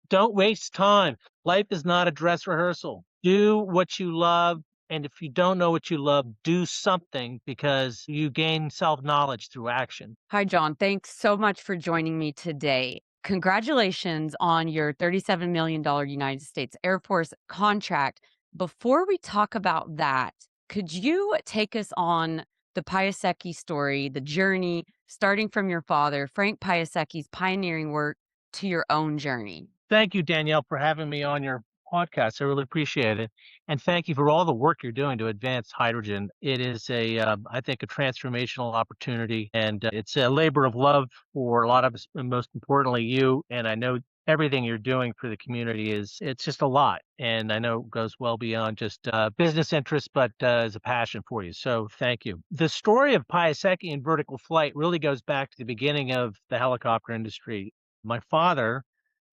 Don't waste time. Life is not a dress rehearsal. Do what you love. And if you don't know what you love, do something because you gain self knowledge through action. Hi, John. Thanks so much for joining me today. Congratulations on your $37 million United States Air Force contract. Before we talk about that, could you take us on the Piasecki story, the journey starting from your father, Frank Piasecki's pioneering work, to your own journey? Thank you, Danielle, for having me on your podcast. I really appreciate it. And thank you for all the work you're doing to advance hydrogen. It is I think, a transformational opportunity, and it's a labor of love for a lot of us, and most importantly, you. And I know everything you're doing for the community it's just a lot. And I know it goes well beyond just business interests, but is a passion for you. So thank you. The story of Piasecki and vertical flight really goes back to the beginning of the helicopter industry. My father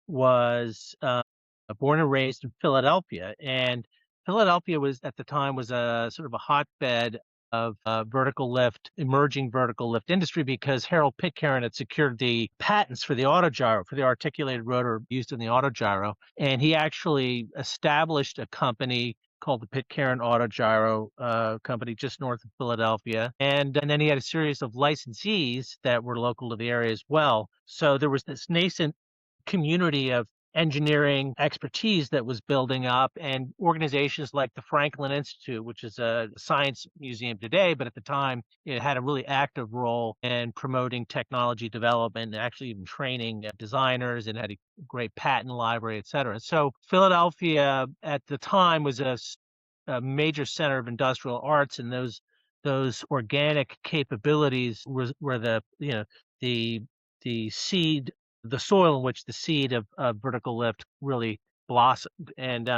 was born and raised in Philadelphia, and Philadelphia was at the time was a sort of a hotbed of vertical lift, emerging vertical lift industry because Harold Pitcairn had secured the patents for the autogyro, for the articulated rotor used in the autogyro, and he actually established a company called the Pitcairn Autogyro Company just north of Philadelphia. And then he had a series of licensees that were local to the area as well. So there was this nascent community of engineering expertise that was building up, and organizations like the Franklin Institute, which is a science museum today, but at the time it had a really active role in promoting technology development and actually even training designers, and had a great patent library, et cetera. So Philadelphia at the time was a major center of industrial arts, and those organic capabilities were the the seed, the soil in which the seed of vertical lift really blossomed. And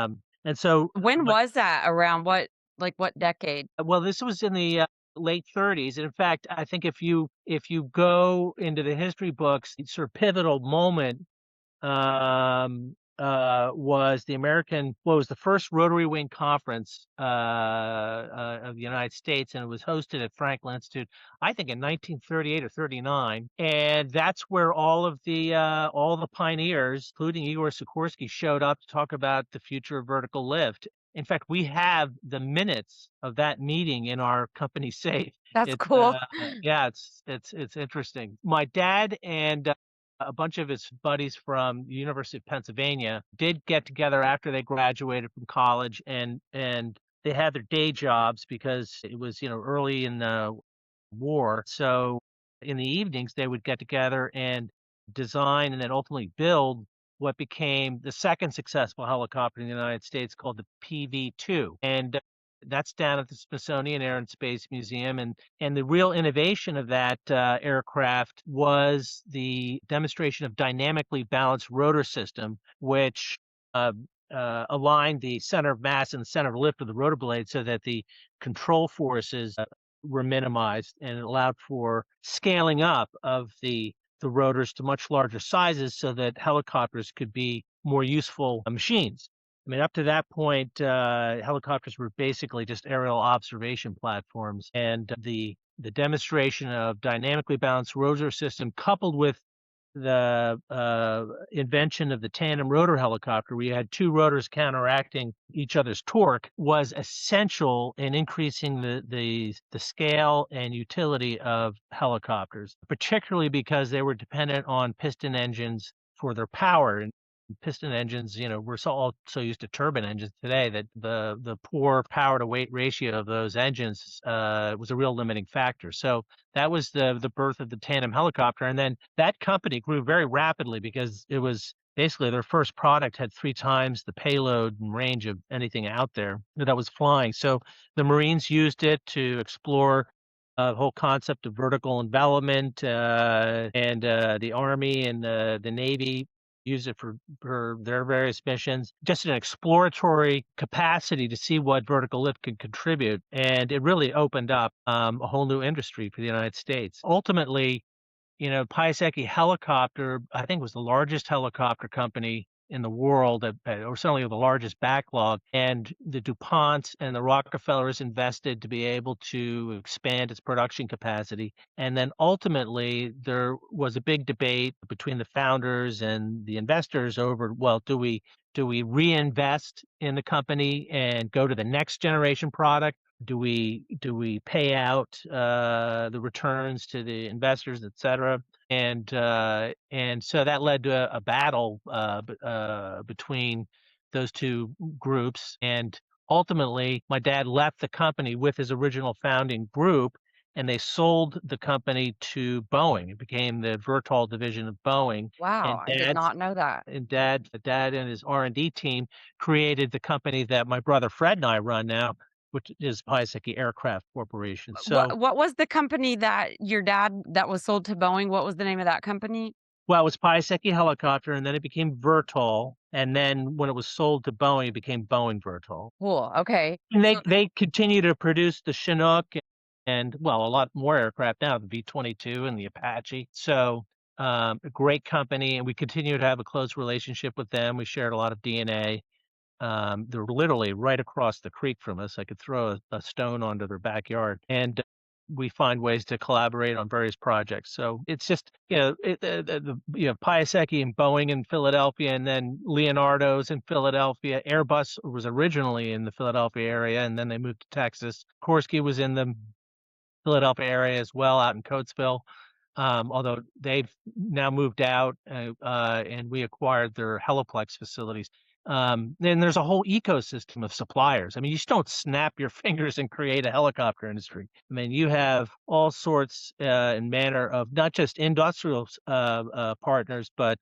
so, When my, was that? Around what decade? well, this was in the late 30s. And in fact, I think if you go into the history books, the sort of pivotal moment was the American, what was the first Rotary Wing Conference of the United States, and it was hosted at Franklin Institute, I think in 1938 or 39, and that's where all the pioneers, including Igor Sikorsky, showed up to talk about the future of vertical lift. In fact, we have the minutes of that meeting in our company safe. That's It's cool. yeah, it's interesting. My dad and a bunch of his buddies from the University of Pennsylvania did get together after they graduated from college, and they had their day jobs because it was, early in the war. So in the evenings they would get together and design and then ultimately build what became the second successful helicopter in the United States, called the PV-2. And that's down at the Smithsonian Air and Space Museum. And the real innovation of that aircraft was the demonstration of dynamically balanced rotor system, which uh, aligned the center of mass and the center of lift of the rotor blade so that the control forces were minimized, and it allowed for scaling up of the rotors to much larger sizes so that helicopters could be more useful machines. I mean, up to that point, helicopters were basically just aerial observation platforms, and the demonstration of dynamically balanced rotor system, coupled with the invention of the tandem rotor helicopter, where you had two rotors counteracting each other's torque, was essential in increasing the scale and utility of helicopters, particularly because they were dependent on piston engines for their power. And piston engines, we're so used to turbine engines today that the poor power to weight ratio of those engines was a real limiting factor. So that was the birth of the tandem helicopter, and then that company grew very rapidly because it was basically their first product had three times the payload and range of anything out there that was flying. So the Marines used it to explore the whole concept of vertical envelopment, and the Army and the Navy used it for their various missions, just an exploratory capacity to see what vertical lift could contribute. And it really opened up a whole new industry for the United States. Ultimately, Pius Eke Helicopter, I think, was the largest helicopter company in the world, or certainly the largest backlog. And the DuPonts and the Rockefellers invested to be able to expand its production capacity. And then ultimately, there was a big debate between the founders and the investors over, well, do we reinvest in the company and go to the next generation product? Do we pay out the returns to the investors, et cetera? And so that led to a battle between those two groups. And ultimately, my dad left the company with his original founding group, and they sold the company to Boeing. It became the Vertol division of Boeing. Wow, And I did not know that. dad and his R&D team created the company that my brother Fred and I run now, which is Piasecki Aircraft Corporation. So, What was the company that your dad that was sold to Boeing? What was the name of that company? well, it was Piasecki Helicopter, and then it became Vertol, and then when it was sold to Boeing, it became Boeing Vertol. Cool, okay. And So they continue to produce the Chinook and, well, a lot more aircraft now, the V-22 and the Apache. So, a great company, and we continue to have a close relationship with them. We shared a lot of DNA. They're literally right across the creek from us. I could throw a stone onto their backyard, and we find ways to collaborate on various projects. So it's just, Piasecki and Boeing in Philadelphia, and then Leonardo's in Philadelphia. Airbus was originally in the Philadelphia area, and then they moved to Texas. Korsky was in the Philadelphia area as well, out in Coatesville. Although they've now moved out, and we acquired their Heliplex facilities. Then there's a whole ecosystem of suppliers. I mean, you just don't snap your fingers and create a helicopter industry. I mean, you have all sorts and manner of not just industrial partners, but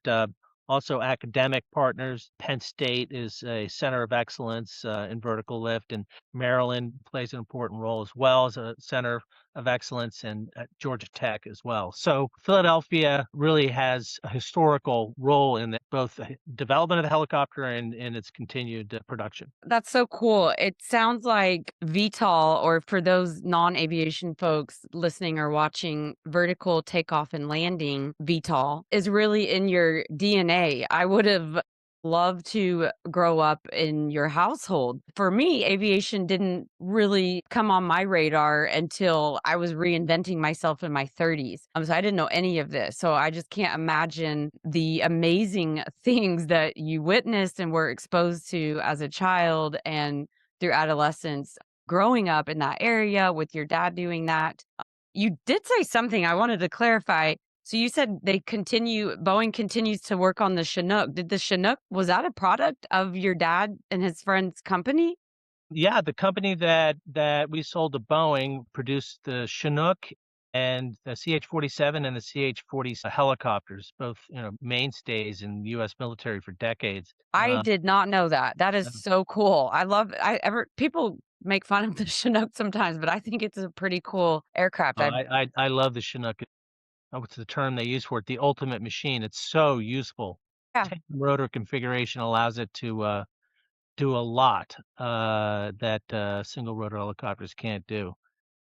also academic partners. Penn State is a center of excellence in vertical lift, and Maryland plays an important role as well as a center of excellence, and at Georgia Tech as well. So Philadelphia really has a historical role in both the development of the helicopter and in its continued production. that's so cool. It sounds like VTOL, or for those non-aviation folks listening or watching, vertical takeoff and landing, VTOL is really in your DNA. I would have loved to grow up in your household. For me, aviation didn't really come on my radar until I was reinventing myself in my 30s. So I didn't know any of this. So I just can't imagine the amazing things that you witnessed and were exposed to as a child and through adolescence, growing up in that area with your dad doing that. You did say something I wanted to clarify. So you said Boeing continues to work on the Chinook. Did the Chinook, was that a product of your dad and his friend's company? Yeah, the company that we sold to Boeing produced the Chinook and the CH-47 and the CH-40 helicopters, both mainstays in the U.S. military for decades. I Uh, did not know that. That is so cool. People make fun of the Chinook sometimes, but I think it's a pretty cool aircraft. I love the Chinook. What's the term they use for it? The ultimate machine. It's so useful. Yeah, Tandem rotor configuration allows it to do a lot that single rotor helicopters can't do.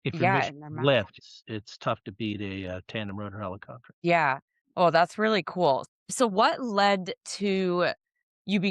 If your yeah, mission and they're is massive. lift, it's tough to beat a tandem rotor helicopter. Yeah. Oh, that's really cool. So what led to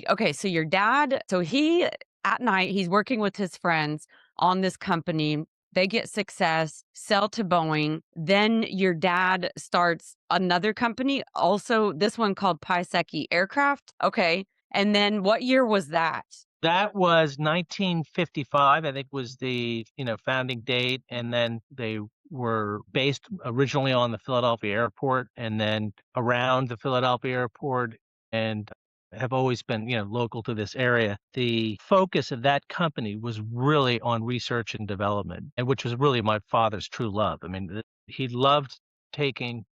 okay, so your dad, so he at night, he's working with his friends on this company. They get success, sell to Boeing. Then your dad starts another company, also this one called Piasecki Aircraft. Okay. And then what year was that? That was 1955, I think was the, founding date, and then they were based originally on the Philadelphia airport and then around the Philadelphia airport, and have always been, local to this area. The focus of that company was really on research and development, and which was really my father's true love. I mean, he loved taking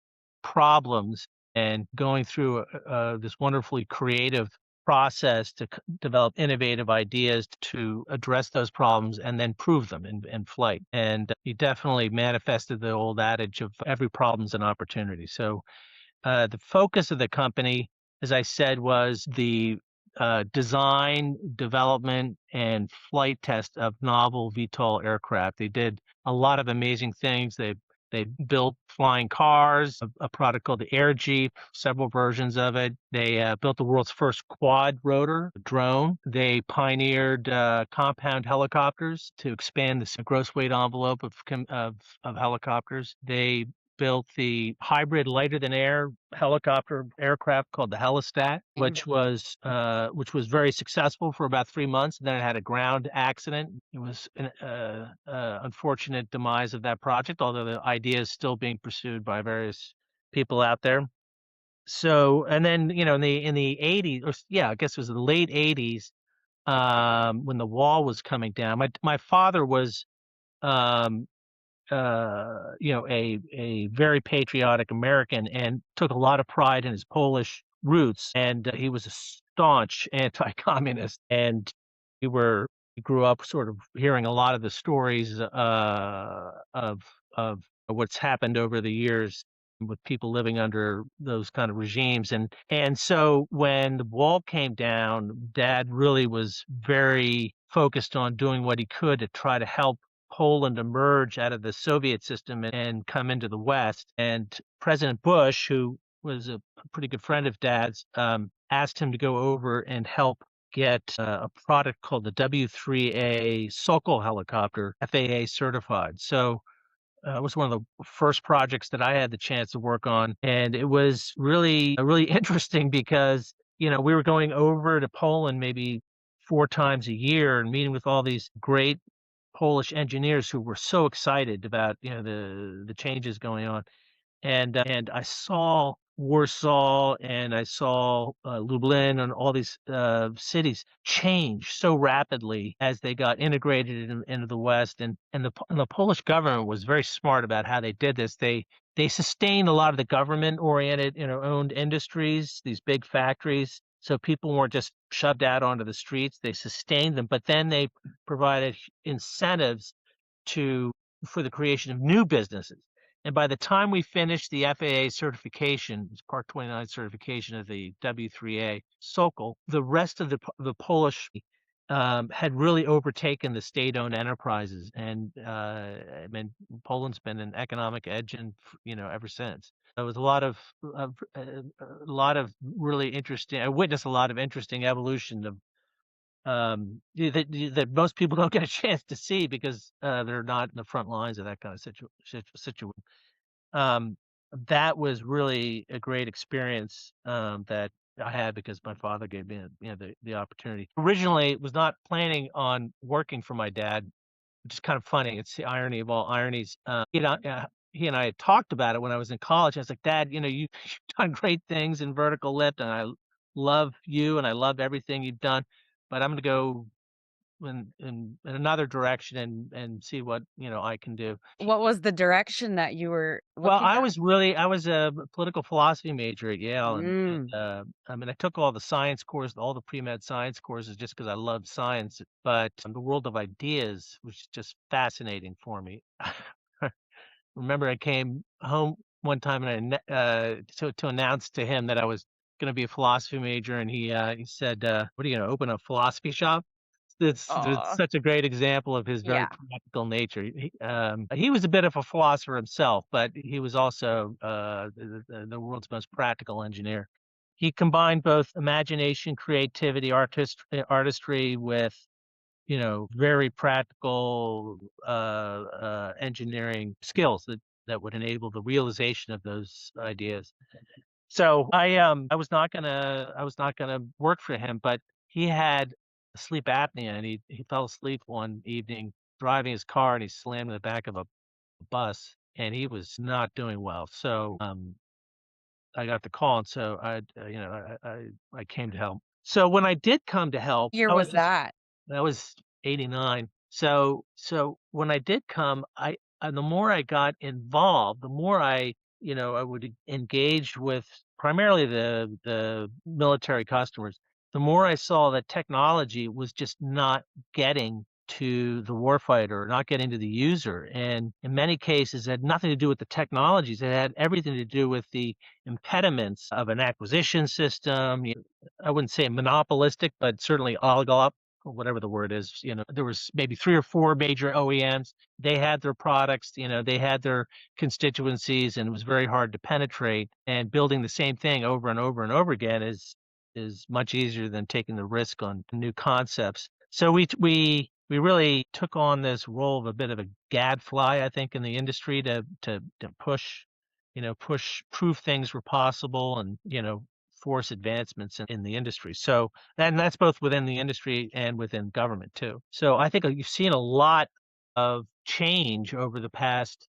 problems and going through this wonderfully creative process to develop innovative ideas to address those problems and then prove them in flight. And he definitely manifested the old adage of every problem's an opportunity. So the focus of the company, as I said, was the design, development, and flight test of novel VTOL aircraft. They did a lot of amazing things. They They built flying cars, a product called the Air Jeep, several versions of it. They built the world's first quad rotor drone. They pioneered compound helicopters to expand the gross weight envelope of helicopters. They built the hybrid lighter than air helicopter aircraft called the Helistat, which was very successful for about 3 months. And then it had a ground accident. It was an unfortunate demise of that project, although the idea is still being pursued by various people out there. So, and then in the 80s, or yeah, I guess it was the late 80s, when the wall was coming down. My father was um, a very patriotic American and took a lot of pride in his Polish roots. And he was a staunch anti-communist. And we grew up sort of hearing a lot of the stories of what's happened over the years with people living under those kind of regimes. And so when the wall came down, Dad really was very focused on doing what he could to try to help Poland emerge out of the Soviet system and come into the West. And President Bush, who was a pretty good friend of Dad's, asked him to go over and help get a product called the W3A Sokol helicopter, FAA certified. So it was one of the first projects that I had the chance to work on, and it was really interesting because we were going over to Poland maybe 4 times a year and meeting with all these great Polish engineers who were so excited about the changes going on. And I saw Warsaw and I saw Lublin and all these cities change so rapidly as they got integrated into the West. And the Polish government was very smart about how they did this. They sustained a lot of the government-oriented, owned industries, these big factories, so people weren't just shoved out onto the streets. They sustained them, but then they provided incentives to for the creation of new businesses. And by the time we finished the FAA certification, Part 29 certification of the W3A Sokol, the rest of the Polish had really overtaken the state-owned enterprises, and I mean, Poland's been an economic engine, ever since. There was a lot of really interesting. I witnessed a lot of interesting evolution of that most people don't get a chance to see because they're not in the front lines of that kind of situation. Um, that was really a great experience that I had because my father gave me the opportunity. Originally, was not planning on working for my dad, which is kind of funny. It's the irony of all ironies. He and I had talked about it when I was in college. I was like, Dad, you've done great things in vertical lift, and I love you, and I love everything you've done, but I'm going to go in another direction and see what I can do. What was the direction that you were Well, looking at? I was a political philosophy major at Yale, Mm. I mean, I took all the science courses, all the pre-med science courses, just because I loved science. But the world of ideas was just fascinating for me. Remember, I came home one time and to announce to him that I was going to be a philosophy major, and he said, "What are you going to open a philosophy shop?" It's Aw. such a great example of his very Yeah. practical nature. He was a bit of a philosopher himself, but he was also the world's most practical engineer. He combined both imagination, creativity, artistry with very practical engineering skills that would enable the realization of those ideas. So I was not gonna work for him, but he had sleep apnea and he fell asleep one evening driving his car and he slammed in the back of a bus and he was not doing well. So I got the call and so I came to help. So when I did come to help, Year was that? that was 89. So when I did come, the more I got involved, the more I would engage with primarily the military customers, the more I saw that technology was just not getting to the warfighter, not getting to the user. And in many cases, it had nothing to do with the technologies. It had everything to do with the impediments of an acquisition system. I wouldn't say monopolistic, but certainly whatever the word is, there was maybe 3 or 4 major OEMs. They had their products, they had their constituencies, and it was very hard to penetrate. And building the same thing over and over and over again is much easier than taking the risk on new concepts. So we really took on this role of a bit of a gadfly, I think, in the industry to push, prove things were possible, and force advancements in the industry. So, and that's both within the industry and within government too. So I think you've seen a lot of change over the past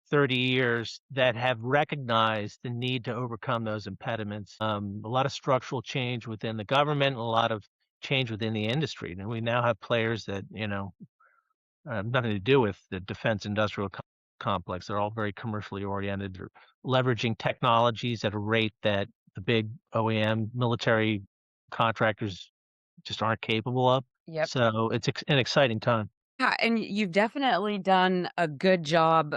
30 years that have recognized the need to overcome those impediments. A lot of structural change within the government, a lot of change within the industry. And we now have players that, nothing to do with the defense industrial complex. They're all very commercially oriented. They're leveraging technologies at a rate that the big OEM military contractors just aren't capable of. Yep. So it's an exciting time. Yeah, and you've definitely done a good job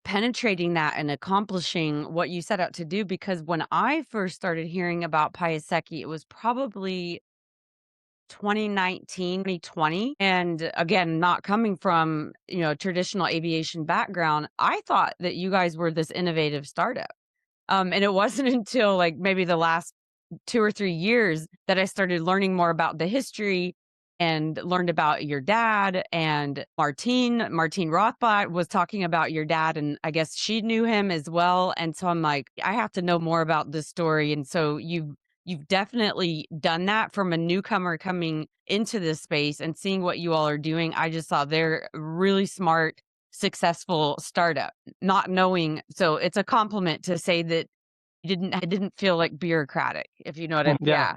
penetrating that and accomplishing what you set out to do. Because when I first started hearing about Piasecki, it was probably 2019, 2020. And again, not coming from, a traditional aviation background, I thought that you guys were this innovative startup. And it wasn't until like maybe the last 2 or 3 years that I started learning more about the history and learned about your dad. And Martine Rothblatt was talking about your dad, and I guess she knew him as well. And so I'm like, I have to know more about this story. And so you've definitely done that from a newcomer coming into this space and seeing what you all are doing. I just saw they're really smart, successful startup, not knowing. So it's a compliment to say that it didn't feel like bureaucratic, if you know what I Yeah.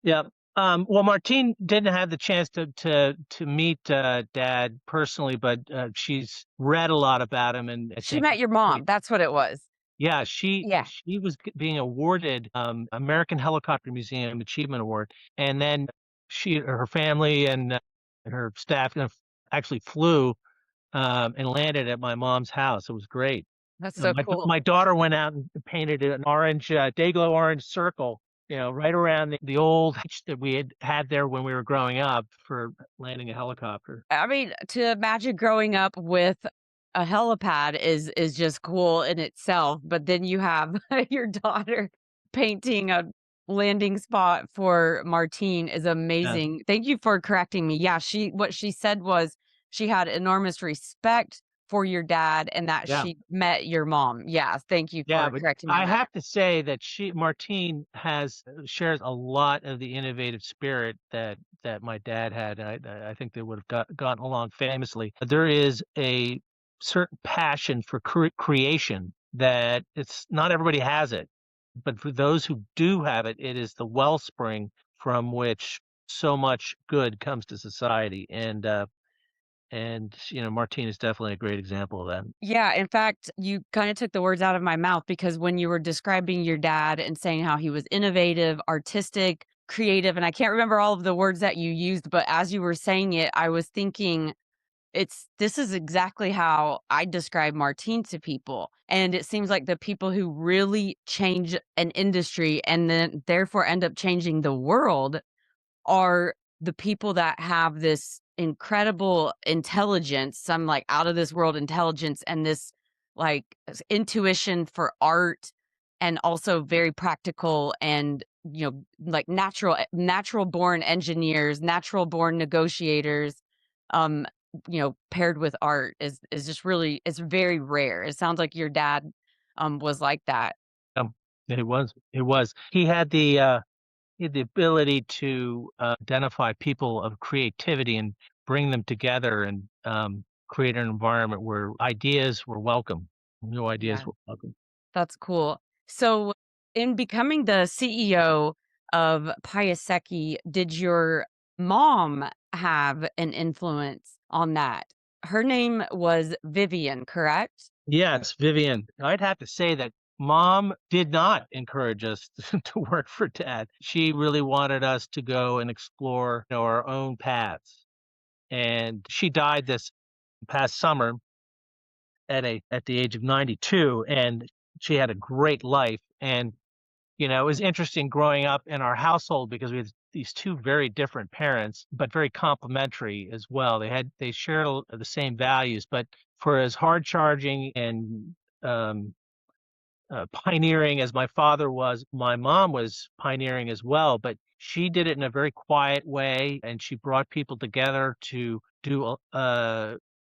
yeah. Yeah. Well, Martine didn't have the chance to meet Dad personally, but she's read a lot about him, and I She think, met your mom, that's what it was. yeah, she Yeah, she was being awarded American Helicopter Museum Achievement Award, and then her family and her staff actually flew and landed at my mom's house. It was great. that's so cool. My daughter went out and painted an orange, day-glow orange circle, right around the old hatch that we had there when we were growing up for landing a helicopter. I mean, to imagine growing up with a helipad is just cool in itself, but then you have your daughter painting a landing spot for Martine is Yeah, amazing. Thank you for correcting me. Yeah, what she said was she had enormous respect for your dad and that yeah. she met your mom. Yeah, thank you Yeah, for but correcting me I on that. have to say that Martine shares a lot of the innovative spirit that my dad had. I think they would have gotten along famously. There is a certain passion for creation that it's not everybody has it, but for those who do have it, it is the wellspring from which so much good comes to society. And Martine is definitely a great example of that. Yeah, in fact, you kinda took the words out of my mouth because when you were describing your dad and saying how he was innovative, artistic, creative, and I can't remember all of the words that you used, but as you were saying it, I was thinking this is exactly how I describe Martine to people. And it seems like the people who really change an industry and then therefore end up changing the world are the people that have this incredible intelligence, some like out of this world intelligence and this like intuition for art and also very practical and like natural born engineers, natural born negotiators um paired with art is just really it's very rare. It sounds like your dad was like that. Um, it was. It was. He had the ability to identify people of creativity and bring them together and create an environment where ideas were welcome. New ideas Yeah. were welcome. That's cool. So, in becoming the CEO of Piasecki, did your mom have an influence on that? Her name was Vivian, correct? Yes, Vivian. I'd have to say that mom did not encourage us to work for dad. She really wanted us to go and explore, our own paths. And she died this past summer at the age of 92, and she had a great life. And It was interesting growing up in our household because we had these two very different parents, but very complementary as well. They shared the same values, but for as hard charging and um, pioneering as my father was, my mom was pioneering as well, but she did it in a very quiet way, and she brought people together to do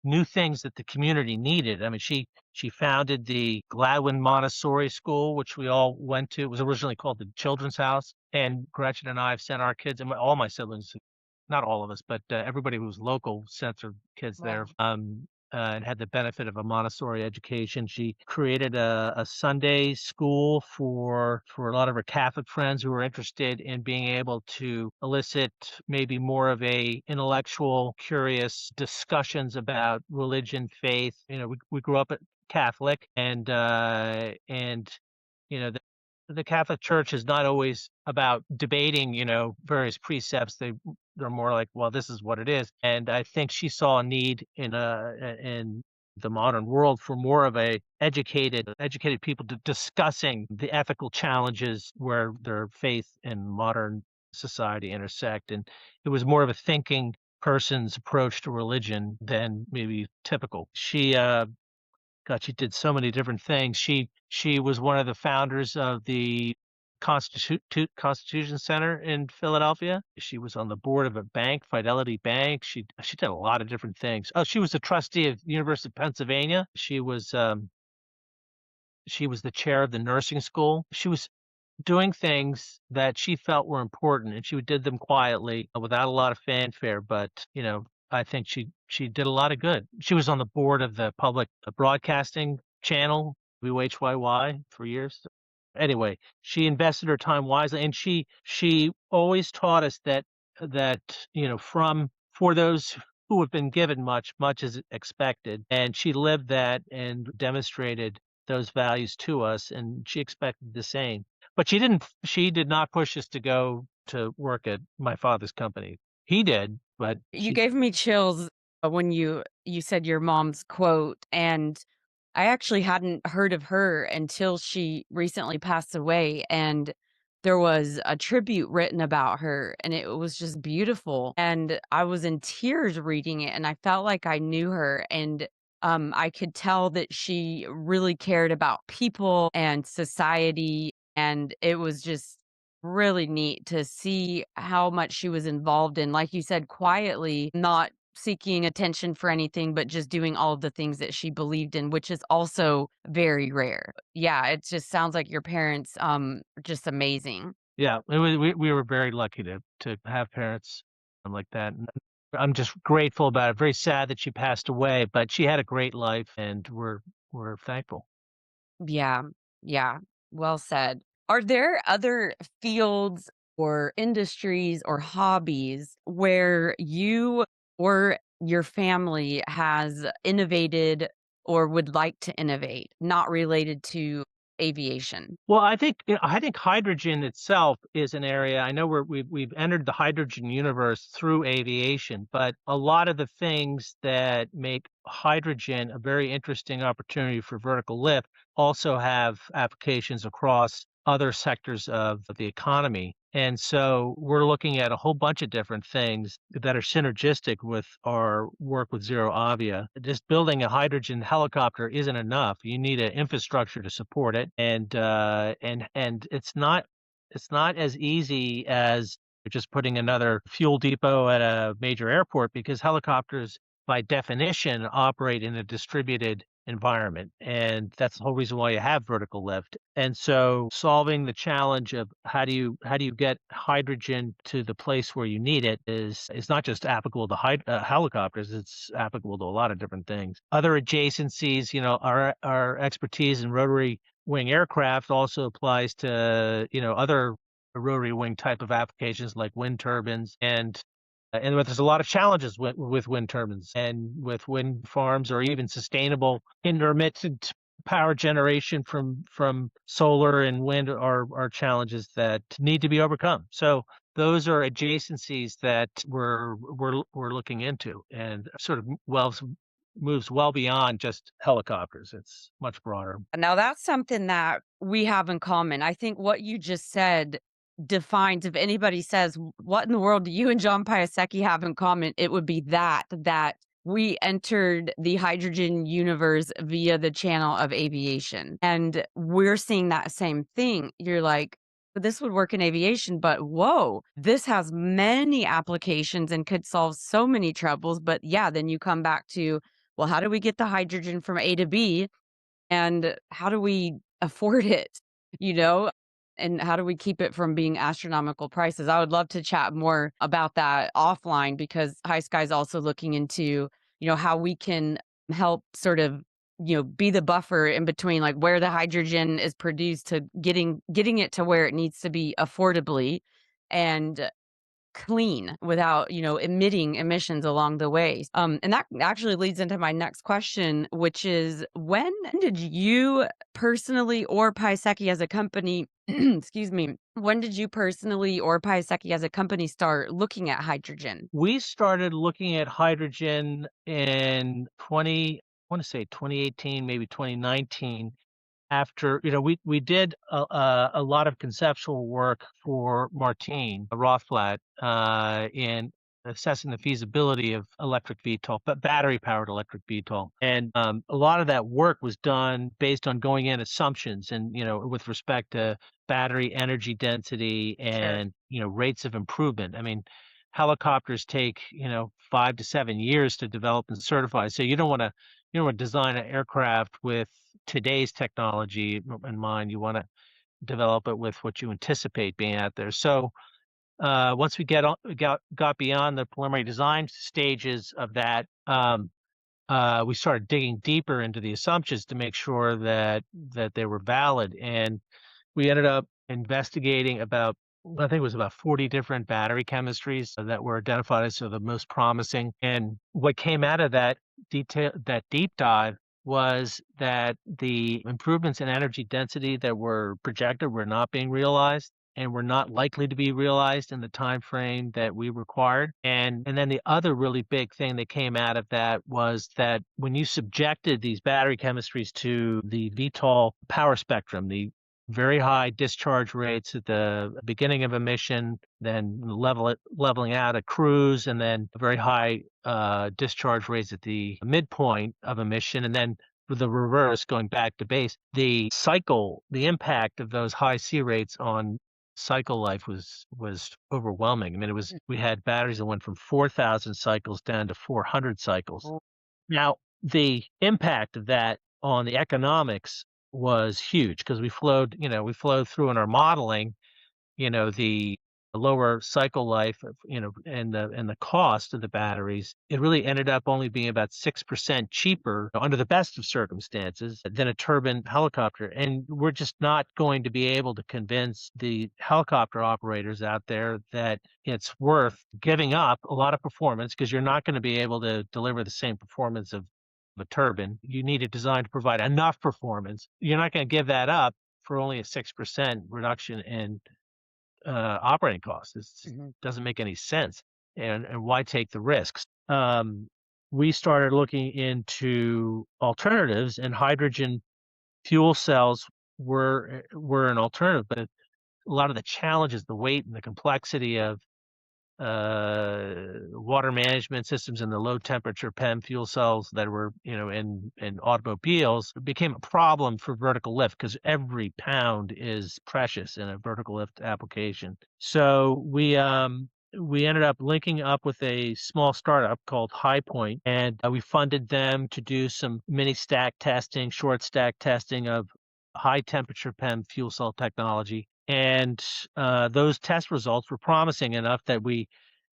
new things that the community needed. I mean, she founded the Gladwin Montessori School, which we all went to. It was originally called the Children's House, and Gretchen and I have sent our kids, and all my siblings, not all of us, but everybody who was local sent their kids there. Wow. And had the benefit of a Montessori education. She created a Sunday school for a lot of her Catholic friends who were interested in being able to elicit maybe more of a intellectual, curious discussions about religion, faith. We grew up Catholic, and the Catholic Church is not always about debating, various precepts. They're more like, well, this is what it is. And I think she saw a need in the modern world for more of a educated people discussing the ethical challenges where their faith and modern society intersect. And it was more of a thinking person's approach to religion than maybe typical. God, she did so many different things. She was one of the founders of the Constitution Center in Philadelphia. She was on the board of a bank, Fidelity Bank. She did a lot of different things. Oh, she was a trustee of the University of Pennsylvania. She was the chair of the nursing school. She was doing things that she felt were important, and she did them quietly without a lot of fanfare. But I think she did a lot of good. She was on the board of the public broadcasting channel WHYY for years. Anyway, she invested her time wisely, and she always taught us that from for those who have been given much, much is expected, and she lived that and demonstrated those values to us, and she expected the same. But she did not push us to go to work at my father's company. He did, but You gave me chills when you said your mom's quote, and I actually hadn't heard of her until she recently passed away, and there was a tribute written about her, and it was just beautiful, and I was in tears reading it, and I felt like I knew her, and I could tell that she really cared about people and society, and it was just really neat to see how much she was involved in, like you said, quietly, not seeking attention for anything, but just doing all of the things that she believed in, which is also very rare. Yeah, it just sounds like your parents, are just amazing. yeah, we were very lucky to have parents like that. And I'm just grateful about it. Very sad that she passed away, but she had a great life, and we're thankful. Yeah, yeah, well said. Are there other fields or industries or hobbies where you or your family has innovated or would like to innovate, not related to aviation? Well, I think hydrogen itself is an area. I know we've entered the hydrogen universe through aviation, but a lot of the things that make hydrogen a very interesting opportunity for vertical lift also have applications across other sectors of the economy. And so we're looking at a whole bunch of different things that are synergistic with our work with Zero Avia. Just building a hydrogen helicopter isn't enough. You need an infrastructure to support it, and it's not as easy as just putting another fuel depot at a major airport, because helicopters, by definition, operate in a distributed environment. And that's the whole reason why you have vertical lift. And so solving the challenge of how do you get hydrogen to the place where you need it is not just applicable to helicopters, it's applicable to a lot of different things. Other adjacencies, our expertise in rotary wing aircraft also applies to, other rotary wing type of applications like wind turbines, and there's a lot of challenges with wind turbines and with wind farms, or even sustainable intermittent power generation from solar and wind are challenges that need to be overcome. So those are adjacencies that we're looking into, and sort of moves well beyond just helicopters. It's much broader. Now that's something that we have in common. I think what you just said defines if anybody says, "What in the world do you and John Piasecki have in common?" It would be that we entered the hydrogen universe via the channel of aviation. And we're seeing that same thing. You're like, this would work in aviation, but whoa, this has many applications and could solve so many troubles. But yeah, then you come back to, well, how do we get the hydrogen from A to B? And how do we afford it, you know? And how do we keep it from being astronomical prices? I would love to chat more about that offline because High Sky is also looking into, how we can help sort of, be the buffer in between like where the hydrogen is produced to getting it to where it needs to be affordably and clean without, emitting emissions along the way. And that actually leads into my next question, which is when did you personally or Piasecki as a company, excuse me, when did you personally or Piasecki as a company start looking at hydrogen? We started looking at hydrogen in 20, I want to say 2018, maybe 2019. After, we did a lot of conceptual work for Martine Rothblatt in assessing the feasibility of electric VTOL, but battery-powered electric VTOL. And a lot of that work was done based on going in assumptions and, with respect to battery energy density Sure. and, rates of improvement. I mean, helicopters take, 5 to 7 years to develop and certify. So you don't want to design an aircraft with today's technology in mind. You want to develop it with what you anticipate being out there. So once we got beyond the preliminary design stages of that, we started digging deeper into the assumptions to make sure that they were valid, and we ended up investigating about, I think it was about 40 different battery chemistries that were identified as the most promising. And what came out of that deep dive was that the improvements in energy density that were projected were not being realized and were not likely to be realized in the time frame that we required. And then the other really big thing that came out of that was that when you subjected these battery chemistries to the VTOL power spectrum, the very high discharge rates at the beginning of emission, then leveling out at cruise, and then very high discharge rates at the midpoint of emission, and then the reverse going back to base. The impact of those high C rates on cycle life was overwhelming. I mean, we had batteries that went from 4,000 cycles down to 400 cycles. Now, the impact of that on the economics was huge because we flowed through in our modeling, the lower cycle life of, and the cost of the batteries. It really ended up only being about 6% cheaper under the best of circumstances than a turbine helicopter. And we're just not going to be able to convince the helicopter operators out there that it's worth giving up a lot of performance because you're not going to be able to deliver the same performance of a turbine. You need a design to provide enough performance. You're not going to give that up for only a 6% reduction in operating costs. It doesn't make any sense. And why take the risks? We started looking into alternatives, and hydrogen fuel cells were an alternative. But a lot of the challenges, the weight and the complexity of water management systems and the low temperature PEM fuel cells that were, in automobiles became a problem for vertical lift because every pound is precious in a vertical lift application. So we ended up linking up with a small startup called High Point, and we funded them to do some mini stack testing, short stack testing of high temperature PEM fuel cell technology. And those test results were promising enough that we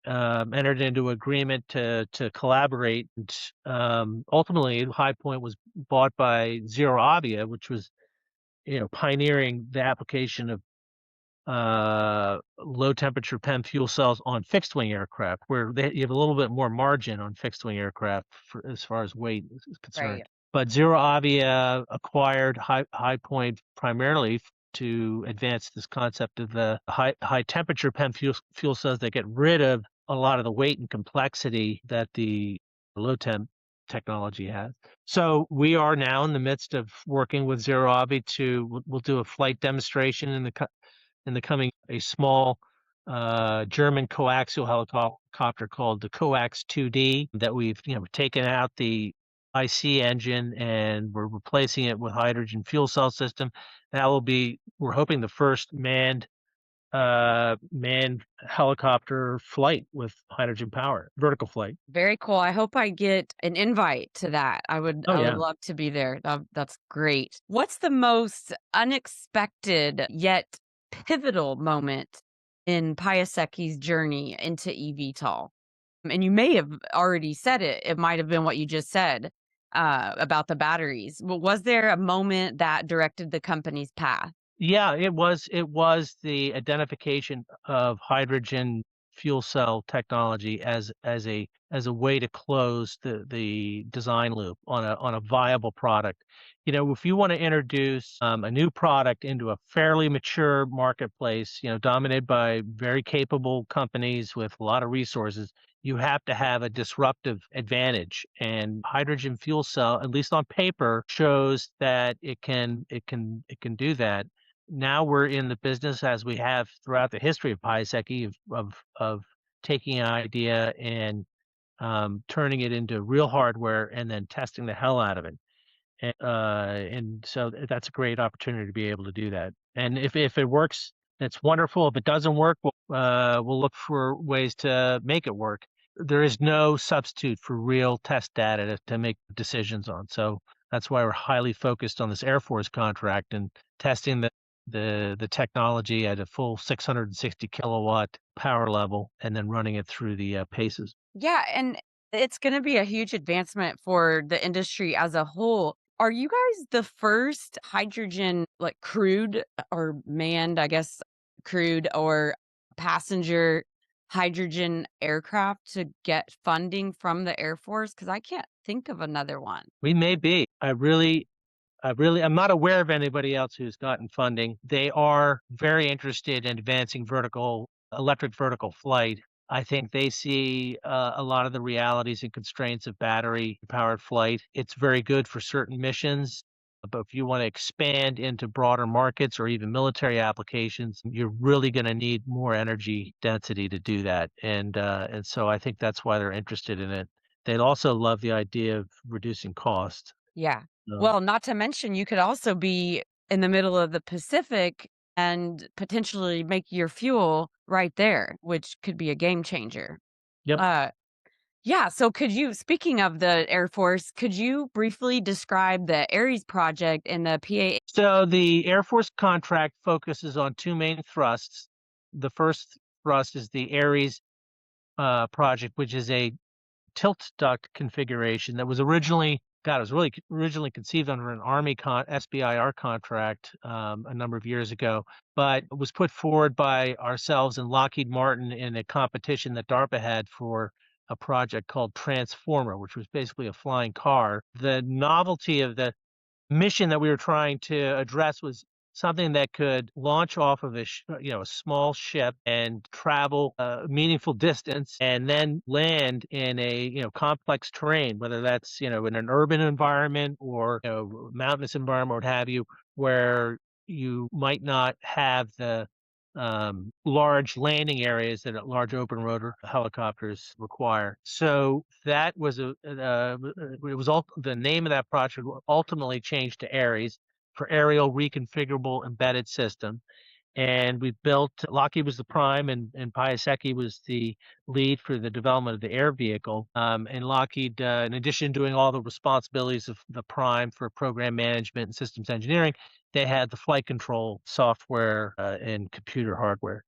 entered into agreement to collaborate. And, ultimately, High Point was bought by Zero Avia, which was pioneering the application of low temperature PEM fuel cells on fixed wing aircraft, where you have a little bit more margin on fixed wing aircraft as far as weight is concerned. Right. But Zero Avia acquired High Point primarily to advance this concept of the high temperature PEM fuel cells that get rid of a lot of the weight and complexity that the low temp technology has. So we are now in the midst of working with Zero Avi we'll do a flight demonstration in the coming a small German coaxial helicopter called the Coax 2D that we've taken out the IC engine and we're replacing it with hydrogen fuel cell system. That will be, we're hoping, the first manned helicopter flight with hydrogen power, vertical flight. Very cool. I hope I get an invite to that. Oh I would yeah. love to be there. That's great. What's the most unexpected yet pivotal moment in Piasekki's journey into eVTOL? And you may have already said it. It might have been what you just said about the batteries. But was there a moment that directed the company's path? Yeah, it was the identification of hydrogen fuel cell technology as a way to close the design loop on a viable product. If you want to introduce a new product into a fairly mature marketplace, dominated by very capable companies with a lot of resources, you have to have a disruptive advantage. And hydrogen fuel cell, at least on paper, shows that it can do that. Now we're in the business, as we have throughout the history of Piasecki, of taking an idea and turning it into real hardware and then testing the hell out of it. And so that's a great opportunity to be able to do that. And if it works, it's wonderful. If it doesn't work, we'll look for ways to make it work. There is no substitute for real test data to make decisions on. So that's why we're highly focused on this Air Force contract and testing the technology at a full 660 kilowatt power level and then running it through the paces. Yeah, and it's gonna be a huge advancement for the industry as a whole. Are you guys the first hydrogen, like, crewed or manned, I guess, crewed or passenger hydrogen aircraft to get funding from the Air Force? Because I can't think of another one. We may be. I'm not aware of anybody else who's gotten funding. They are very interested in advancing electric vertical flight. I think they see a lot of the realities and constraints of battery powered flight. It's very good for certain missions, but if you want to expand into broader markets or even military applications, you're really going to need more energy density to do that. And so I think that's why they're interested in it. They'd also love the idea of reducing cost. Yeah. So, Well, not to mention you could also be in the middle of the Pacific and potentially make your fuel right there, which could be a game changer. yep. Uh, yeah, so could you, speaking of the Air Force, could you briefly describe the Ares project and the PA? So the Air Force contract focuses on two main thrusts. The first thrust is the Ares project, which is a tilt duct configuration that was originally, God, it was really originally conceived under an Army SBIR contract a number of years ago, but it was put forward by ourselves and Lockheed Martin in a competition that DARPA had for a project called Transformer, which was basically a flying car. The novelty of the mission that we were trying to address was something that could launch off of a small ship and travel a meaningful distance and then land in a complex terrain, whether that's in an urban environment or mountainous environment or what have you, where you might not have the large landing areas that large open rotor helicopters require. So that was it was all the name of that project ultimately changed to Ares for Aerial Reconfigurable Embedded System. And we built, Lockheed was the prime, and Piasecki was the lead for the development of the air vehicle. And Lockheed, in addition to doing all the responsibilities of the prime for program management and systems engineering, they had the flight control software and computer hardware.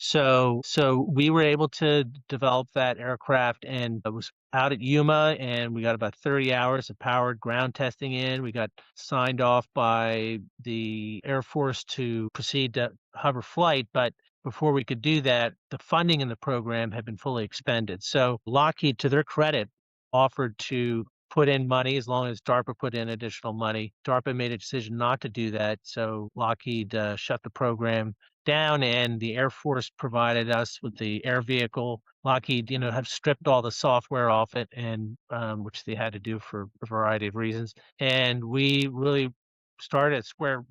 So we were able to develop that aircraft, and it was out at Yuma, and we got about 30 hours of powered ground testing in. We got signed off by the Air Force to proceed to hover flight, but before we could do that, the funding in the program had been fully expended. So Lockheed, to their credit, offered to put in money as long as DARPA put in additional money. DARPA made a decision not to do that, so Lockheed shut the program down, and the Air Force provided us with the air vehicle. Lockheed, have stripped all the software off it, and which they had to do for a variety of reasons. And we really started at square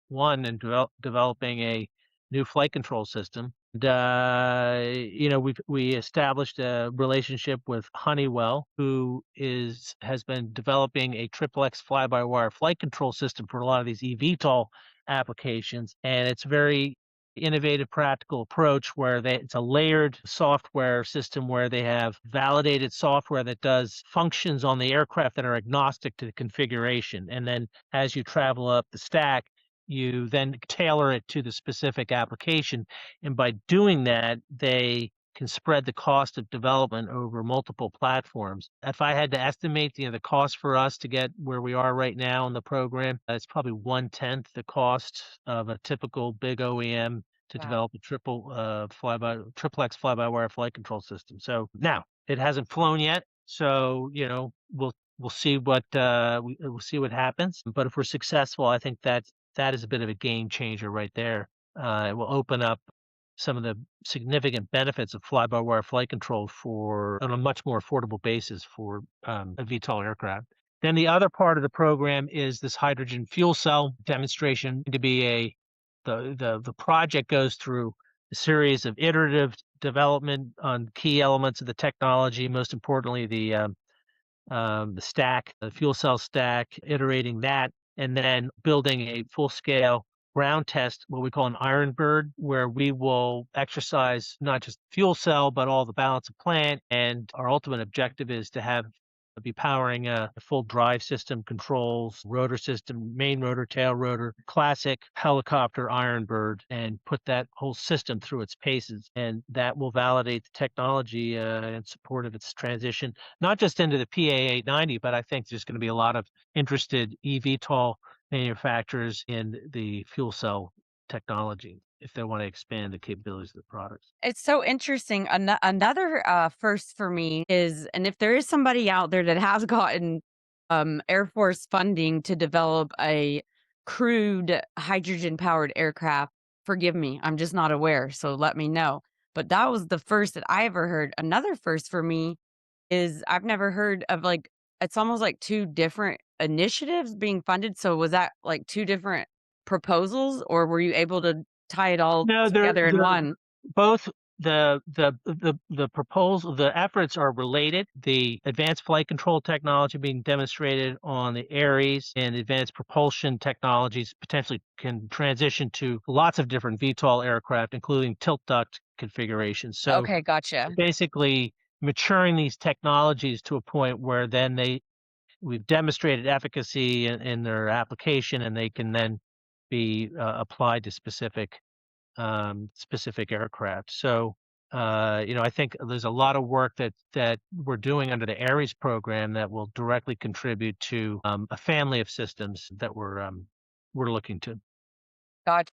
one in developing a new flight control system. And, we established a relationship with Honeywell, who has been developing a triple X fly-by-wire flight control system for a lot of these eVTOL applications, and it's very innovative, practical approach where it's a layered software system where they have validated software that does functions on the aircraft that are agnostic to the configuration, and then as you travel up the stack, you then tailor it to the specific application. And by doing that, they can spread the cost of development over multiple platforms. If I had to estimate, the cost for us to get where we are right now in the program, it's probably 1/10 the cost of a typical big OEM to Wow. develop a triple X fly-by-wire flight control system. So now it hasn't flown yet, so we'll see we'll see what happens. But if we're successful, I think that is a bit of a game changer right there. It will open up some of the significant benefits of fly-by-wire flight control on a much more affordable basis for a VTOL aircraft. Then the other part of the program is this hydrogen fuel cell demonstration to be the project goes through a series of iterative development on key elements of the technology, most importantly the stack, the fuel cell stack, iterating that, and then building a full scale ground test, what we call an Iron Bird, where we will exercise not just fuel cell, but all the balance of plant. And our ultimate objective is to be powering a full drive system, controls, rotor system, main rotor, tail rotor, classic helicopter Iron Bird, and put that whole system through its paces. And that will validate the technology in support of its transition, not just into the PA890, but I think there's going to be a lot of interested eVTOL manufacturers in the fuel cell technology if they want to expand the capabilities of the products. It's so interesting. Another first for me is, and if there is somebody out there that has gotten Air Force funding to develop a crewed hydrogen powered aircraft, forgive me, I'm just not aware. So let me know. But that was the first that I ever heard. Another first for me is I've never heard of, like, it's almost like two different initiatives being funded. So was that like two different proposals, or were you able to tie it all No, together in one? both the proposal, the efforts are related. The advanced flight control technology being demonstrated on the Ares and advanced propulsion technologies potentially can transition to lots of different VTOL aircraft, including tilt duct configurations. So Okay, gotcha. basically maturing these technologies to a point where then we've demonstrated efficacy in their application, and they can then be applied to specific aircraft. So, I think there's a lot of work that we're doing under the Ares program that will directly contribute to a family of systems that we're looking to. Gotcha.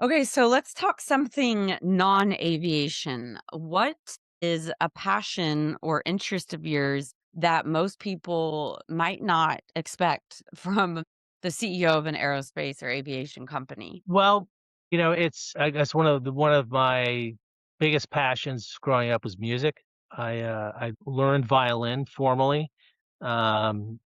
Okay, so let's talk something non-aviation. What is a passion or interest of yours that most people might not expect from the CEO of an aerospace or aviation company? Well, it's I guess one of my biggest passions growing up was music. I learned violin formally. Um,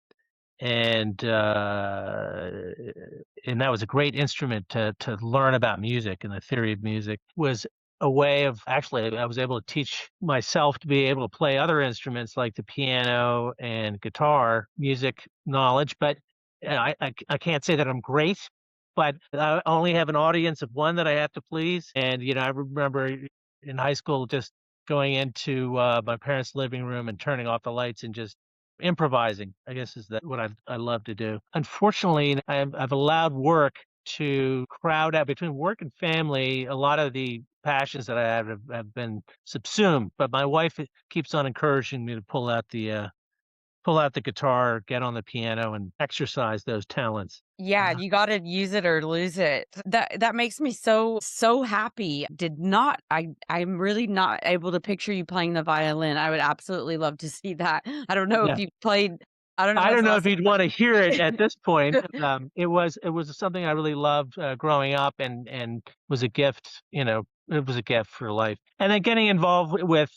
and and that was a great instrument to learn about music and the theory of music. Was a way of actually I was able to teach myself to be able to play other instruments like the piano and guitar, music knowledge. But I can't say that I'm great, but I only have an audience of one that I have to please. And I remember in high school just going into my parents' living room and turning off the lights and just improvising, I guess, is that what I love to do. Unfortunately, I've allowed work to crowd out between work and family. A lot of the passions that I have been subsumed, but my wife keeps on encouraging me to pull out the guitar, get on the piano, and exercise those talents. Yeah, you gotta use it or lose it. That makes me so happy. I'm really not able to picture you playing the violin. I would absolutely love to see that. I don't know if Yeah. you played I don't know I when's don't the know last if you'd time wanna hear it at this point. you It was something I really loved, growing up and was a gift, it was a gift for life. And then getting involved with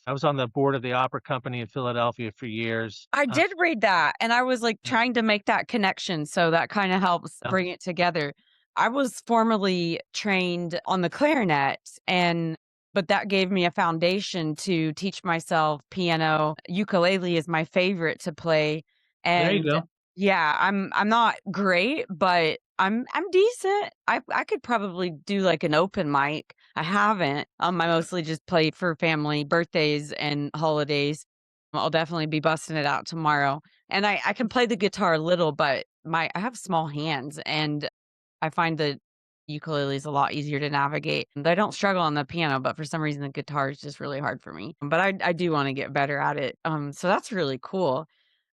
I was on the board of the opera company in Philadelphia for years. I did read that, and I was, like, Yeah, trying to make that connection, so that kinda helps yeah. bring it together. I was formerly trained on the clarinet, and but that gave me a foundation to teach myself piano. Ukulele is my favorite to play, There you and go. yeah, I'm not great, but I'm decent. I could probably do, like, an open mic. I haven't. I mostly just play for family birthdays and holidays. I'll definitely be busting it out tomorrow. And I can play the guitar a little, but I have small hands and I find the ukulele is a lot easier to navigate. And I don't struggle on the piano, but for some reason the guitar is just really hard for me. But I do want to get better at it. So that's really cool.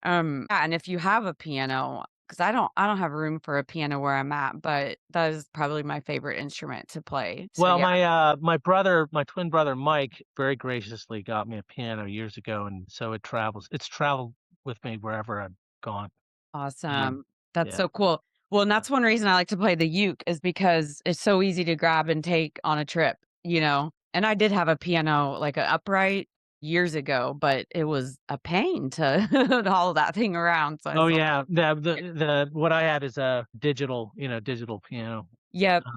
Yeah, and if you have a piano, because I don't have room for a piano where I'm at, but that is probably my favorite instrument to play. So Well, yeah, my twin brother Mike very graciously got me a piano years ago, and so it's traveled with me wherever I've gone. Um, awesome. That's yeah. so cool. Well, and that's one reason I like to play the uke is because it's so easy to grab and take on a trip, you know? And I did have a piano, like an upright years ago, but it was a pain to to haul that thing around. So I Oh, sold yeah. it. The what I have is a digital piano. Yep. Uh,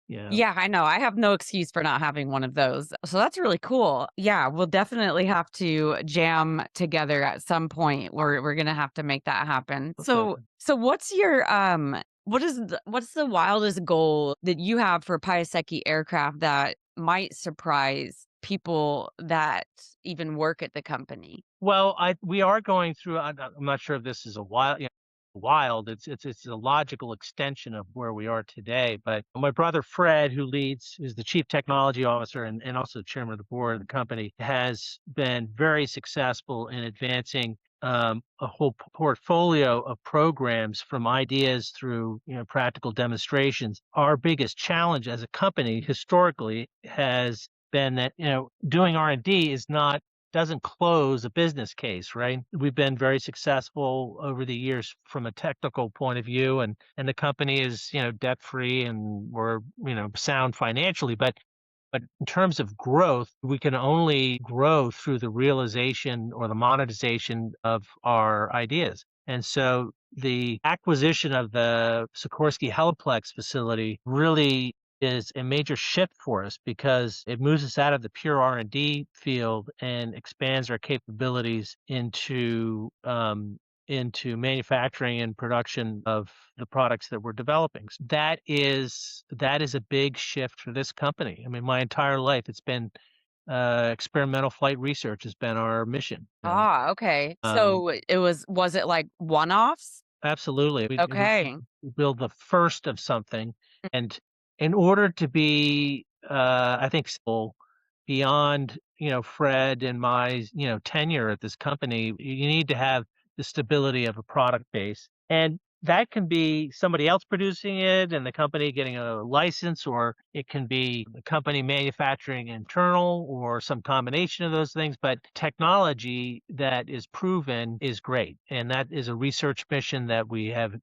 yeah. Yeah, I know. I have no excuse for not having one of those. So that's really cool. Yeah, we'll definitely have to jam together at some point. We're gonna have to make that happen. Okay. So what's your what's the wildest goal that you have for Piasecki Aircraft that might surprise people that even work at the company? Well, I we are going through I'm not sure if this is a wild, it's a logical extension of where we are today, but my brother Fred, who's the chief technology officer and also chairman of the board of the company, has been very successful in advancing, a whole portfolio of programs from ideas through, practical demonstrations. Our biggest challenge as a company historically has been that, doing R&D is not doesn't close a business case, right? We've been very successful over the years from a technical point of view, and the company is, debt free and we're, sound financially. But in terms of growth, we can only grow through the realization or the monetization of our ideas. And so the acquisition of the Sikorsky Heliplex facility really is a major shift for us because it moves us out of the pure R&D field and expands our capabilities into manufacturing and production of the products that we're developing. So that is a big shift for this company. I mean, my entire life it's been experimental flight research has been our mission. Ah, okay. Um, So was it like one-offs? Absolutely. We Okay. build the first of something, and in order to be, I think, still beyond, Fred and my, tenure at this company, you need to have the stability of a product base, and that can be somebody else producing it and the company getting a license, or it can be the company manufacturing internal or some combination of those things. But technology that is proven is great. And that is a research mission that we have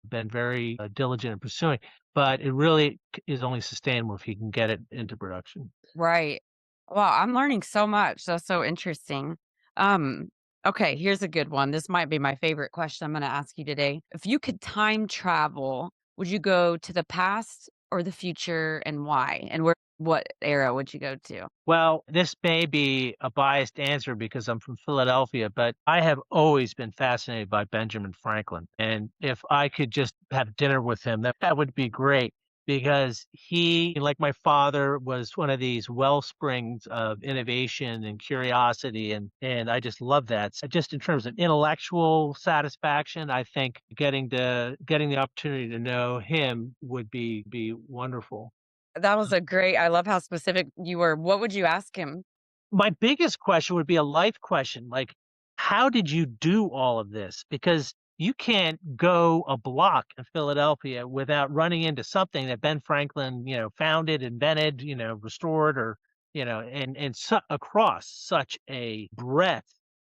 been very diligent in pursuing. But it really is only sustainable if you can get it into production. Right. Wow, I'm learning so much. That's so interesting. Um, okay, here's a good one. This might be my favorite question I'm going to ask you today. If you could time travel, would you go to the past or the future and why? And what era would you go to? Well, this may be a biased answer because I'm from Philadelphia, but I have always been fascinated by Benjamin Franklin. And if I could just have dinner with him, that would be great because he, like my father, was one of these well springs of innovation and curiosity. And I just love that. So just in terms of intellectual satisfaction, I think getting the opportunity to know him would be wonderful. That was a great, I love how specific you were. What would you ask him? My biggest question would be a life question, like, how did you do all of this? Because you can't go a block in Philadelphia without running into something that Ben Franklin, founded, invented, restored, or, and across such a breadth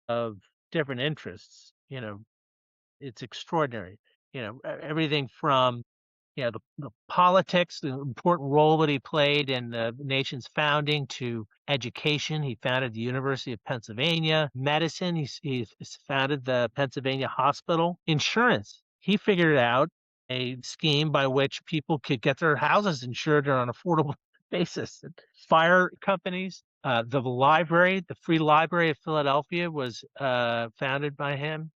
of different interests. you know, it's extraordinary. Everything from the politics, the important role that he played in the nation's founding, to education. He founded the University of Pennsylvania. Medicine. He's founded the Pennsylvania Hospital. Insurance. He figured out a scheme by which people could get their houses insured on an affordable basis. Fire companies. The library, the Free Library of Philadelphia, was founded by him.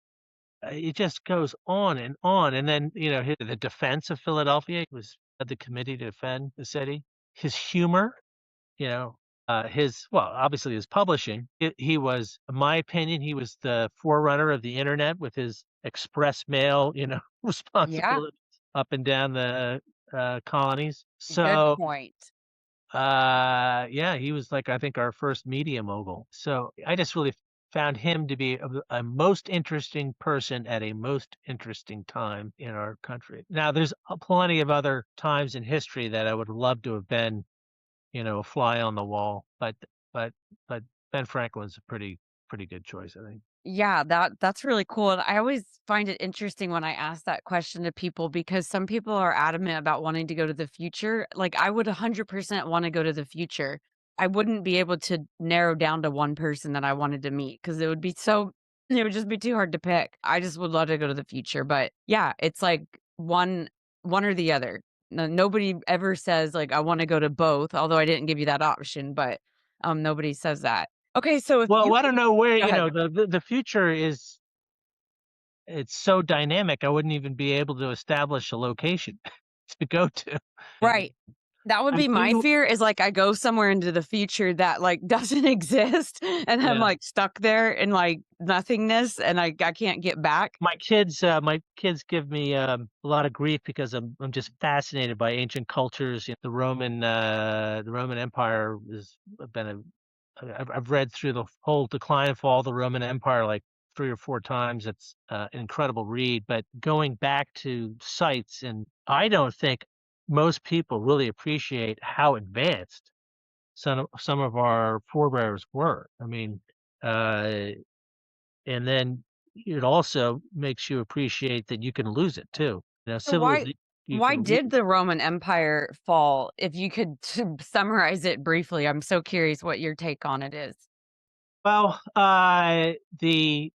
It just goes on and on. And then, the defense of Philadelphia was the committee to defend the city. His humor, you know, obviously his publishing. He was, in my opinion, he was the forerunner of the internet with his express mail, Yeah, responsibilities up and down the colonies. good So, point. yeah, he was like, I think, our first media mogul. So I just really found him to be a most interesting person at a most interesting time in our country. Now, there's plenty of other times in history that I would love to have been, a fly on the wall, but but Ben Franklin's a pretty good choice, I think. Yeah, that's really cool, and I always find it interesting when I ask that question to people because some people are adamant about wanting to go to the future. Like, I would 100% wanna go to the future. I wouldn't be able to narrow down to one person that I wanted to meet because it would just be too hard to pick. I just would love to go to the future, but yeah, it's like one or the other. Nobody ever says, like, "I wanna go to both," although I didn't give you that option, but, nobody says that. Okay, so if you Well, I could don't know where, go ahead. the future is. It's so dynamic, I wouldn't even be able to establish a location to go to. Right. That would I be my do. fear is, like, I go somewhere into the future that, like, doesn't exist, and I'm, Yeah. like, stuck there in, like, nothingness, and I can't get back. My kids give me a lot of grief because I'm just fascinated by ancient cultures. The Roman Empire has been I've read through the whole decline and fall of the Roman Empire like 3 or 4 times. It's an incredible read. But going back to sites, and I don't think most people really appreciate how advanced some of our forebears were. I mean, uh, and then it also makes you appreciate that you can lose it too. So why Civilization, you why can lose. did the Roman Empire fall? If you could summarize it briefly, I'm so curious what your take on it is. Well, the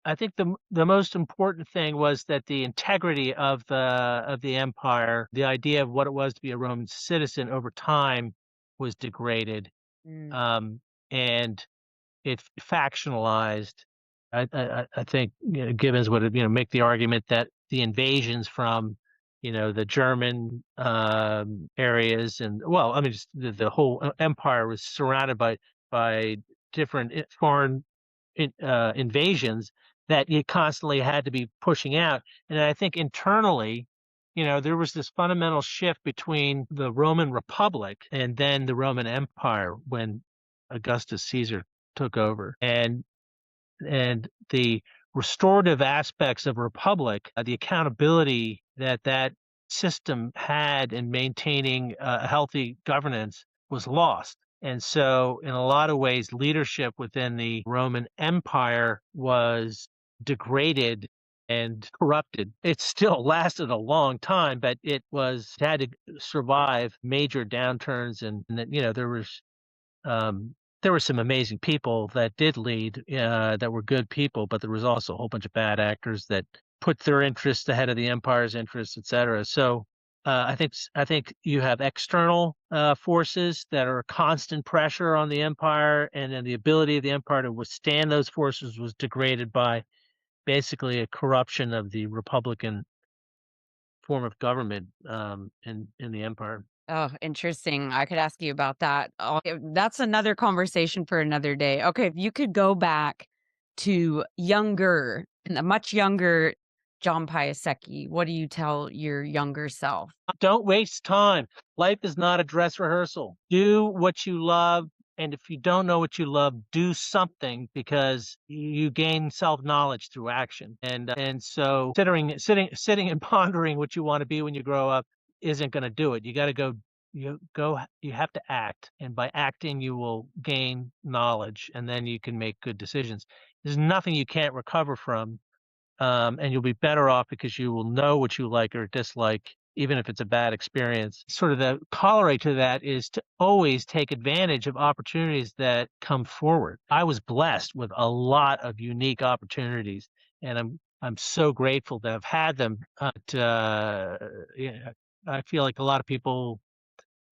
I think the most important thing was that the integrity of the empire, the idea of what it was to be a Roman citizen over time, was degraded, Mm. um, and it factionalized. I think, Gibbons would, make the argument that the invasions from, the German areas, and, well, I mean, just the whole empire was surrounded by different foreign invasions that you constantly had to be pushing out. And I think internally, there was this fundamental shift between the Roman Republic and then the Roman Empire when Augustus Caesar took over. And the restorative aspects of a republic, the accountability that system had in maintaining a healthy governance was lost. And so, in a lot of ways, leadership within the Roman Empire was degraded and corrupted. It still lasted a long time, but it had to survive major downturns, and that, um, there were some amazing people that did lead, that were good people, but there was also a whole bunch of bad actors that put their interests ahead of the empire's interests, et cetera. So, I think you have external forces that are a constant pressure on the empire, and then the ability of the empire to withstand those forces was degraded by basically a corruption of the republican form of government, in the empire. Oh, interesting. I could ask you about that. That's another conversation for another day. Okay, if you could go back to a much younger John Piasecki, what do you tell your younger self? Don't waste time. Life is not a dress rehearsal. Do what you love. And if you don't know what you love, do something, because you gain self-knowledge through action. And so sitting and pondering what you want to be when you grow up isn't going to do it. You got to you have to act. And by acting, you will gain knowledge, and then you can make good decisions. There's nothing you can't recover from and you'll be better off because you will know what you like or dislike, even if it's a bad experience. Sort of the corollary to that is to always take advantage of opportunities that come forward. I was blessed with a lot of unique opportunities, and I'm so grateful to have had them. Yeah, I feel like a lot of people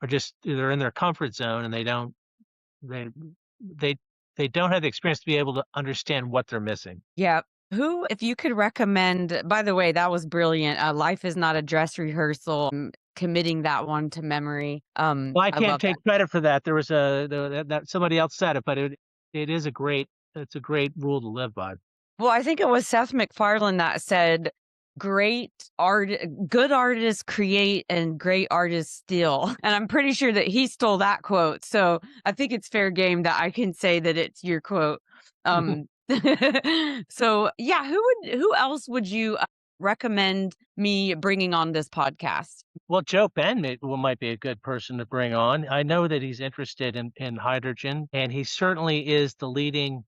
are just they're in their comfort zone and they they they don't have the experience to be able to understand what they're missing. Yeah. Who, if you could recommend, by the way, that was brilliant. Life is not a dress rehearsal. I'm committing that one to memory. Well, I I can't love that. take credit for that. There was that somebody else said it, but it is it's a great rule to live by. Well, I think it was Seth MacFarlane that said, "Great art, good artists create, and great artists steal." And I'm pretty sure that he stole that quote. So I think it's fair game that I can say that it's your quote. Um, so yeah, who else would you recommend me bringing on this podcast? Well, Joe Ben might be a good person to bring on. I know that he's interested in hydrogen, and he certainly is the leading.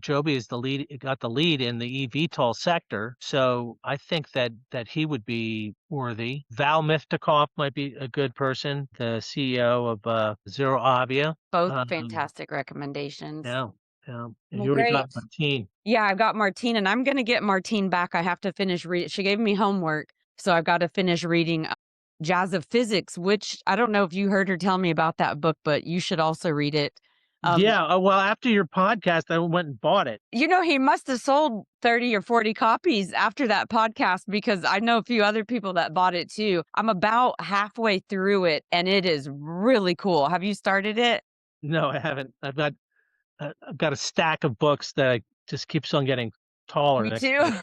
Joby is the lead, got the lead in the eVTOL sector, so I think that he would be worthy. Val Miftakoff might be a good person, the CEO of Zero Avia. Both Um, fantastic recommendations. yeah, yeah. And Well, you already got great. Martine. Yeah, I've got Martine, and I'm gonna get Martine back. I have to finish she gave me homework, so I've got to finish reading Jazz of Physics, which I don't know if you heard her tell me about that book, but you should also read it. Um, Yeah. Well, after your podcast, I went and bought it. he must have sold 30 or 40 copies after that podcast because I know a few other people that bought it too. I'm about halfway through it, and it is really cool. Have you started it? No, I haven't. I've got a stack of books that I just keeps on getting taller Me next too. to me.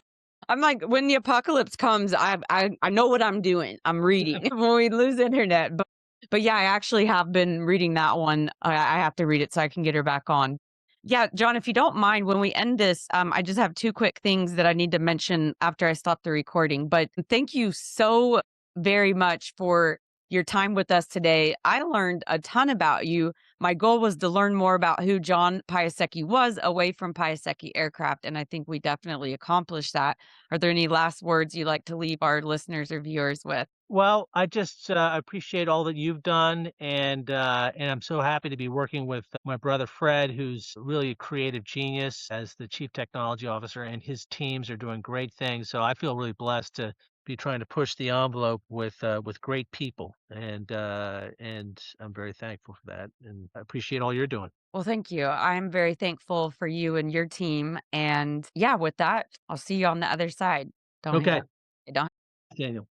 I'm like, when the apocalypse comes, I know what I'm doing. I'm reading when we lose internet. But yeah, I actually have been reading that one. I have to read it so I can get her back on. Yeah, John, if you don't mind, when we end this, I just have two quick things that I need to mention after I stop the recording. But thank you so very much for your time with us today. I learned a ton about you. My goal was to learn more about who John Piasecki was away from Piasecki Aircraft, and I think we definitely accomplished that. Are there any last words you'd like to leave our listeners or viewers with? Well, I just appreciate all that you've done, and I'm so happy to be working with my brother Fred, who's really a creative genius as the chief technology officer, and his teams are doing great things. So I feel really blessed to be trying to push the envelope with great people, and I'm very thankful for that, and I appreciate all you're doing. Well, thank you. I'm very thankful for you and your team. And yeah, with that, I'll see you on the other side. Don't hang Okay, up. Don't Daniel.